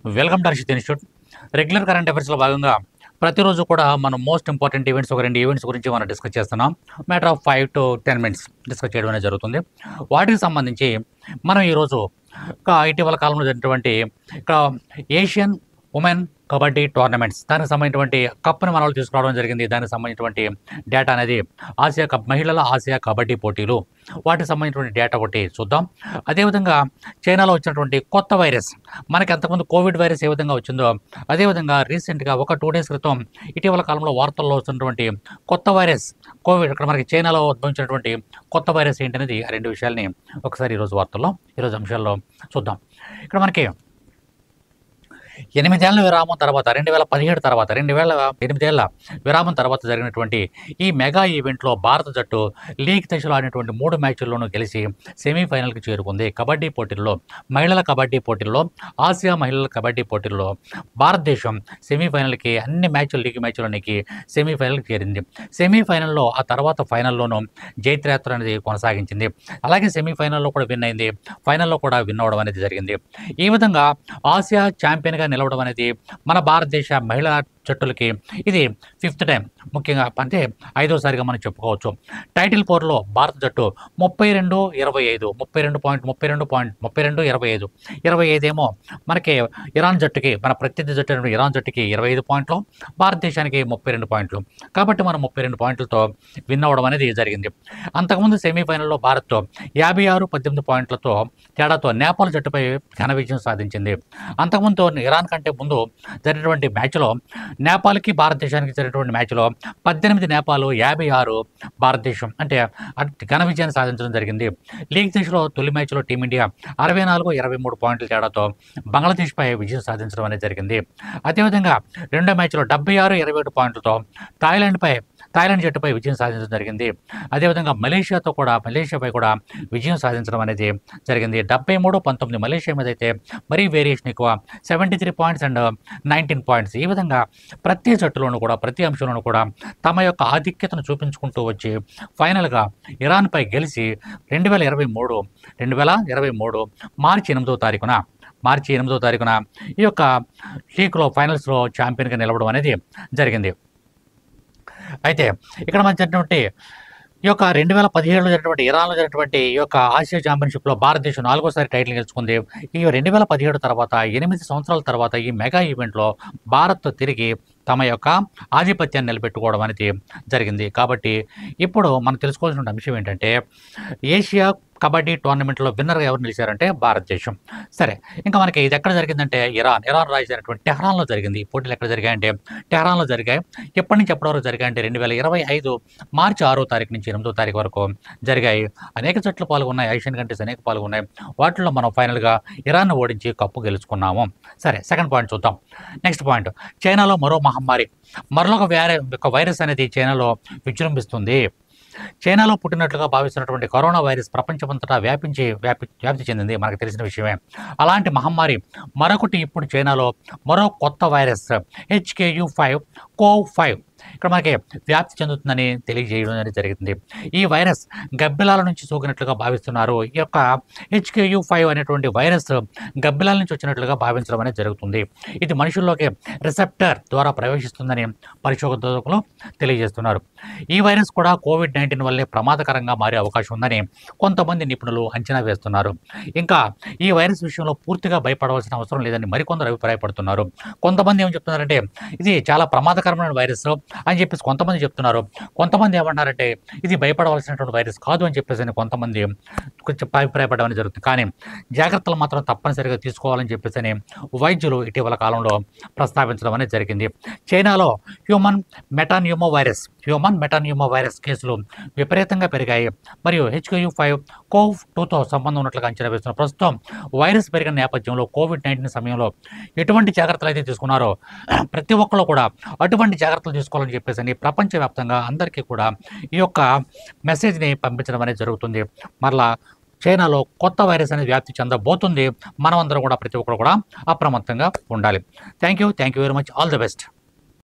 Welcome to Harshit institute. Regular current అఫైర్స్లో భాగంగా ప్రతిరోజు కూడా మనం మోస్ట్ ఇంపార్టెంట్ ఈవెంట్స్ ఒక 2 ఈవెంట్స్ గురించి మనం డిస్కస్ చేస్తున్నాం. Matter of 5 to 10 minutes discuss చేయడం అనేది జరుగుతుంది. వాటికి సంబంధించి మనం ఈరోజు ఇటీవల కాలంలో జరిగినటువంటి ఏషియన్ ఉమెన్ కబడ్డీ టోర్నమెంట్స్ దానికి సంబంధించినటువంటి కప్ని మనలో తీసుకురావడం జరిగింది. దానికి సంబంధించినటువంటి డేటా అనేది మహిళల ఆసియా కబడ్డీ పోటీలు, వాటికి సంబంధించినటువంటి డేటా ఒకటి చూద్దాం. అదేవిధంగా చైనాలో వచ్చినటువంటి కొత్త వైరస్, మనకి అంతకుముందు కోవిడ్ వైరస్ ఏ విధంగా వచ్చిందో అదేవిధంగా రీసెంట్గా ఒక 2 days క్రితం ఇటీవల కాలంలో వార్తల్లో వస్తున్నటువంటి కొత్త వైరస్ కోవిడ్, ఇక్కడ మనకి చైనాలో ఉద్భవించినటువంటి కొత్త వైరస్ ఏంటనేది ఆ 2 విషయాల్ని ఒకసారి ఈరోజు అంశాల్లో చూద్దాం. ఇక్కడ మనకి 8 ఏళ్ల విరామం తర్వాత 2017 తర్వాత 8 ఏళ్ల విరామం తర్వాత జరిగినటువంటి ఈ మెగా ఈవెంట్లో భారత జట్టు లీగ్ దశలో ఆడినటువంటి 3 మ్యాచ్ల్లోనూ గెలిచి సెమీఫైనల్కి చేరుకుంది. కబడ్డీ పోటీల్లో, మహిళల కబడ్డీ పోటీల్లో, ఆసియా మహిళల కబడ్డీ పోటీల్లో భారతదేశం సెమీఫైనల్కి అన్ని లీగ్ మ్యాచ్లోనికి సెమీఫైనల్కి చేరింది. సెమీఫైనల్లో ఆ తర్వాత ఫైనల్లోనూ జైత్రయాత్ర అనేది కొనసాగించింది. అలాగే సెమీఫైనల్లో కూడా విన్ అయింది, ఫైనల్లో కూడా విన్ అవ్వడం అనేది జరిగింది. ఈ విధంగా ఆసియా ఛాంపియన్గా నిలవడం అనేది మన భారతదేశ మహిళా జట్టులకి ఇది 5th టైం, ముఖ్యంగా అంటే 5వసారిగా మనం చెప్పుకోవచ్చు. టైటిల్ పోర్లో భారత జట్టు 32-25 25 ఏమో మనకి ఇరాన్ జట్టుకి, మన ప్రత్యర్థి జట్టు ఇరాన్ జట్టుకి 25 పాయింట్లు, భారతదేశానికి 32 పాయింట్లు. కాబట్టి మనం 32 పాయింట్లతో విన్ అవ్వడం అనేది జరిగింది. అంతకుముందు సెమీఫైనల్లో భారత్ 56-18 పాయింట్లతో తేడాతో నేపాల్ జట్టుపై ఘన విజయం సాధించింది. అంతకుముందు ఇరాన్ కంటే ముందు జరిగినటువంటి మ్యాచ్లో నేపాల్కి భారతదేశానికి జరిగినటువంటి మ్యాచ్లో 18 నేపాల్, 56 భారతదేశం, అంటే ఘన విజయాన్ని సాధించడం జరిగింది. లీగ్ దశలో తొలి మ్యాచ్లో టీమిండియా 64-23 పాయింట్ల తేడాతో బంగ్లాదేశ్పై విజయం సాధించడం అనేది జరిగింది. అదేవిధంగా రెండో మ్యాచ్లో 76-21 పాయింట్లతో థాయిలాండ్ జట్టుపై విజయం సాధించడం జరిగింది. అదేవిధంగా మలేషియాపై కూడా విజయం సాధించడం అనేది జరిగింది. 73-19 మలేషియా మీద అయితే మరీ వేరియేషన్ ఎక్కువ, 73 పాయింట్స్ అండ్ 19 పాయింట్స్. ఈ విధంగా ప్రతి జట్టులోనూ కూడా, ప్రతి అంశంలోనూ కూడా తమ యొక్క ఆధిక్యతను చూపించుకుంటూ వచ్చి ఫైనల్గా ఇరాన్పై గెలిచి 2023 మార్చి 8వ తారీఖున ఈ యొక్క లీగ్లో ఫైనల్స్లో ఛాంపియన్గా నిలవడం అనేది జరిగింది. అయితే ఇక్కడ మనం జరిగినటువంటి ఈ యొక్క 2017లో జరిగినటువంటి ఇరాన్లో జరిగినటువంటి ఈ యొక్క ఆసియా ఛాంపియన్షిప్లో భారతదేశం 4వసారి టైటిల్ గెలుచుకుంది. ఈ 2017 తర్వాత 8 సంవత్సరాల తర్వాత ఈ మెగా ఈవెంట్లో భారత్ తిరిగి తమ యొక్క ఆధిపత్యాన్ని నిలబెట్టుకోవడం అనేది జరిగింది. కాబట్టి ఇప్పుడు మనం తెలుసుకోవాల్సిన అంశం ఏంటంటే, ఏషియా కబడ్డీ టోర్నమెంట్లో విన్నర్గా ఎవరు నిలిచారంటే భారతదేశం. సరే, ఇంకా మనకి ఇది ఎక్కడ జరిగిందంటే ఇరాన్ రాజధాని టెహ్రాన్లో జరిగింది. ఈ పోటీలు ఎక్కడ జరిగాయంటే టెహ్రాన్లో జరిగాయి. ఎప్పటి నుంచి ఎప్పటి వరకు జరిగాయంటే 2025 మార్చి 6వ తారీఖు నుంచి 8వ తారీఖు వరకు జరిగాయి. అనేక జట్లు పాల్గొన్నాయి, ఏషియన్ కంట్రీస్ అనేక పాల్గొన్నాయి. వాటిలో మనం ఫైనల్గా ఇరాన్ను ఓడించి కప్పు గెలుచుకున్నాము. సరే, సెకండ్ పాయింట్ చూద్దాం. నెక్స్ట్ పాయింట్, చైనాలో మరో మహమ్మారి, మరొక వైరస్ అనేది చైనాలో విజృంభిస్తుంది. చైనాలో పుట్టినట్లుగా భావిస్తున్నటువంటి కరోనా వైరస్ ప్రపంచమంతటా వ్యాప్తి చెందింది, మనకు తెలిసిన విషయమే. అలాంటి మహమ్మారి మరొకటి ఇప్పుడు చైనాలో మరో కొత్త వైరస్ HKU5 ఇక్కడ మనకి వ్యాప్తి చెందుతుందని తెలియజేయడం అనేది జరిగింది. ఈ వైరస్ గబ్బిలాల నుంచి సోకినట్లుగా భావిస్తున్నారు. ఈ యొక్క HKU5 అనేటువంటి వైరస్ గబ్బిలాల నుంచి వచ్చినట్లుగా భావించడం అనేది జరుగుతుంది. ఇది మనుషుల్లోకి రిసెప్టర్ ద్వారా ప్రవేశిస్తుందని పరిశోధకులు తెలియజేస్తున్నారు. ఈ వైరస్ కూడా COVID-19 వల్లే ప్రమాదకరంగా మారే అవకాశం ఉందని కొంతమంది నిపుణులు అంచనా వేస్తున్నారు. ఇంకా ఈ వైరస్ విషయంలో పూర్తిగా భయపడవలసిన అవసరం లేదని మరికొందరు అభిప్రాయపడుతున్నారు. కొంతమంది ఏం చెప్తున్నారంటే ఇది చాలా ప్రమాదకరమైన వైరస్ అని చెప్పేసి కొంతమంది చెప్తున్నారు. కొంతమంది ఏమంటారంటే ఇది భయపడవలసినటువంటి వైరస్ కాదు అని చెప్పేసి కొంతమంది కొంచెం అభిప్రాయపడడం జరుగుతుంది. కానీ జాగ్రత్తలు మాత్రం తప్పనిసరిగా తీసుకోవాలని చెప్పేసి వైద్యులు ఇటీవల కాలంలో ప్రస్తావించడం అనేది జరిగింది. చైనాలో హ్యూమన్ మెటాన్యూమో వైరస్ కేసులు విపరీతంగా పెరిగాయి మరియు HKU5-CoV2తో సంబంధం ఉన్నట్లుగా అంచనా వేస్తున్నారు. ప్రస్తుతం వైరస్ పెరిగిన నేపథ్యంలో COVID-19 సమయంలో ఎటువంటి జాగ్రత్తలు అయితే తీసుకున్నారో ప్రతి ఒక్కరు కూడా అటువంటి జాగ్రత్తలు తీసుకోవాలని చెప్పేసి ప్రపంచవ్యాప్తంగా అందరికీ కూడా ఈ యొక్క మెసేజ్ని పంపించడం అనేది జరుగుతుంది. మరలా చైనాలో కొత్త వైరస్ అనేది వ్యాప్తి చెందబోతుంది. మనమందరం కూడా ప్రతి ఒక్కరు కూడా అప్రమత్తంగా ఉండాలి. Thank you very much. All the best.